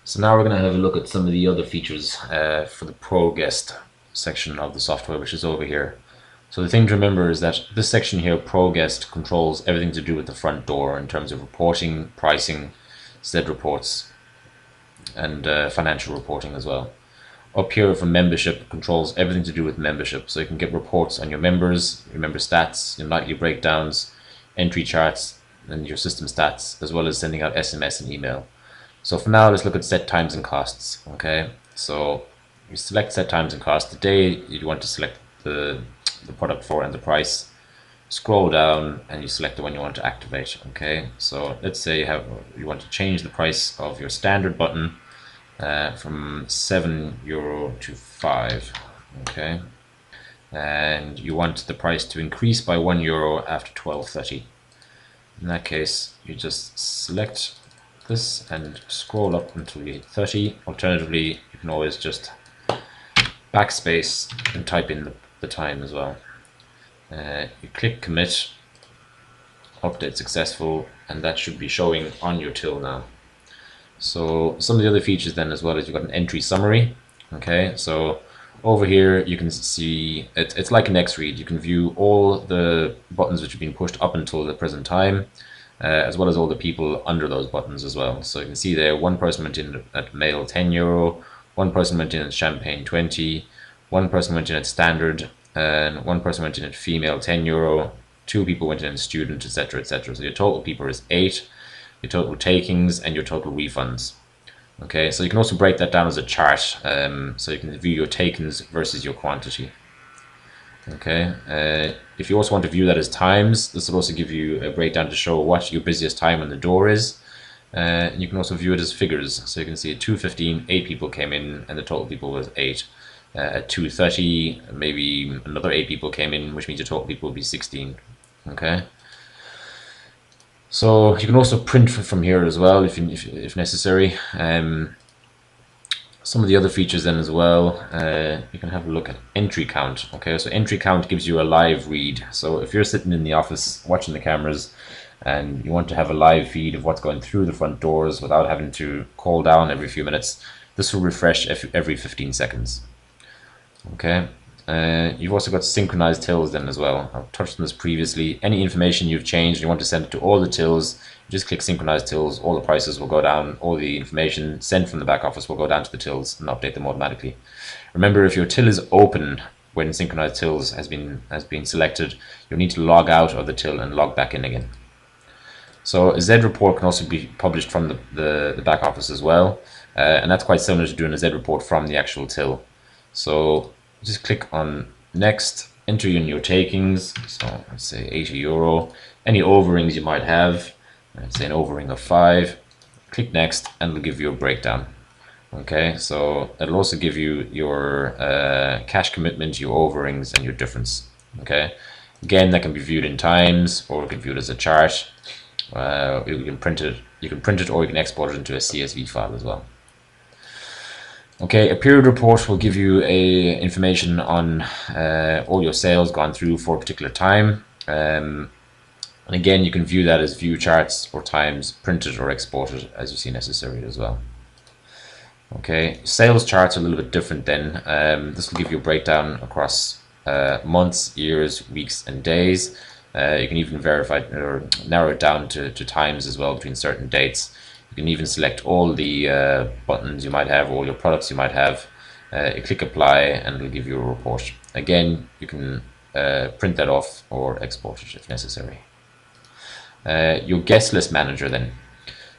So now we're going to have a look at some of the other features for the Pro Guest section of the software, which is over here. So the thing to remember is that this section here, Pro Guest, controls everything to do with the front door in terms of reporting, pricing, Z reports, and financial reporting as well. Up here for membership, controls everything to do with membership. So you can get reports on your members, your member stats, your nightly breakdowns, entry charts, and your system stats, as well as sending out SMS and email. So for now, let's look at set times and costs. Okay, so you select set times and costs. The day you want to select the product for and the price. Scroll down and you select the one you want to activate. Okay, so let's say you want to change the price of your standard button from €7 to 5. Okay, and you want the price to increase by €1 after 12:30. In that case, you just select this and scroll up until you hit 30. Alternatively, you can always just backspace and type in the time as well. You click commit, update successful, and that should be showing on your till now. So some of the other features then as well is you've got an entry summary. Okay, so over here you can see it's like an X-read. You can view all the buttons which have been pushed up until the present time, as well as all the people under those buttons as well. So you can see there one person went in at male €10, one person went in at champagne 20, one person went in at standard, and one person went in at female €10, two people went in at student, etc., etc. So your total people is 8, your total takings, and your total refunds. Okay, so you can also break that down as a chart, so you can view your takings versus your quantity. Okay, if you also want to view that as times, this will also give you a breakdown to show what your busiest time on the door is. You can also view it as figures, so you can see at 2:15, 8 people came in, and the total people was 8. At 2:30, maybe another 8 people came in, which means your total people will be 16. Okay. So you can also print from here as well if necessary. Some of the other features then as well, you can have a look at entry count. Okay, so entry count gives you a live read. So if you're sitting in the office watching the cameras and you want to have a live feed of what's going through the front doors without having to call down every few minutes, this will refresh every 15 seconds. Okay, you've also got synchronized tills then as well. I've touched on this previously. Any information you've changed, you want to send it to all the tills, you just click synchronize tills, all the prices will go down, all the information sent from the back office will go down to the tills and update them automatically. Remember, if your till is open when synchronized tills has been selected, you'll need to log out of the till and log back in again. So a Z report can also be published from the back office as well, and that's quite similar to doing a Z report from the actual till. So just click on next, enter in your takings, so let's say €80, any overrings you might have, let's say an overring of 5, click next and it'll give you a breakdown. Okay, so it'll also give you your cash commitment, your overrings, and your difference. Okay, again, that can be viewed in times or it can be viewed as a chart. You can print it or you can export it into a CSV file as well. Okay, a period report will give you information on all your sales gone through for a particular time. And again, you can view that as view charts or times, printed or exported as you see necessary as well. Okay, sales charts are a little bit different then. This will give you a breakdown across months, years, weeks, and days. You can even verify or narrow it down to times as well between certain dates. You can even select all the buttons you might have, all your products you might have. You click apply and it'll give you a report. Again, you can print that off or export it if necessary. Your guest list manager then.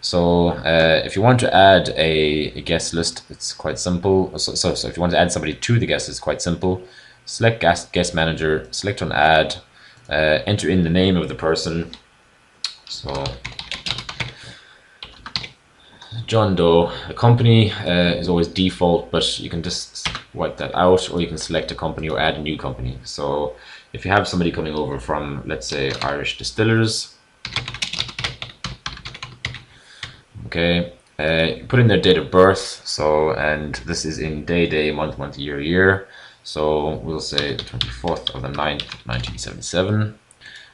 So if you want to add a guest list, it's quite simple. So if you want to add somebody to the guest list, it's quite simple. Select guest manager, select on add, enter in the name of the person. So John Doe. A company is always default, but you can just wipe that out, or you can select a company or add a new company. So if you have somebody coming over from, let's say, Irish Distillers, okay, put in their date of birth. So, and this is in day, month, year. So we'll say the 24th of the 9th, 1977.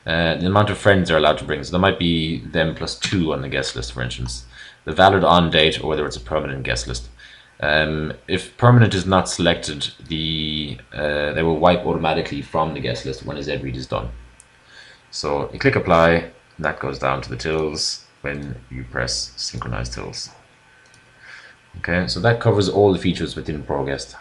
The amount of friends they're allowed to bring. So there might be them plus 2 on the guest list, for instance. the valid on date, or whether it's a permanent guest list. If permanent is not selected, they will wipe automatically from the guest list when a Z read is done. So you click apply, and that goes down to the tills when you press synchronize tills. Okay, so that covers all the features within ProGuest.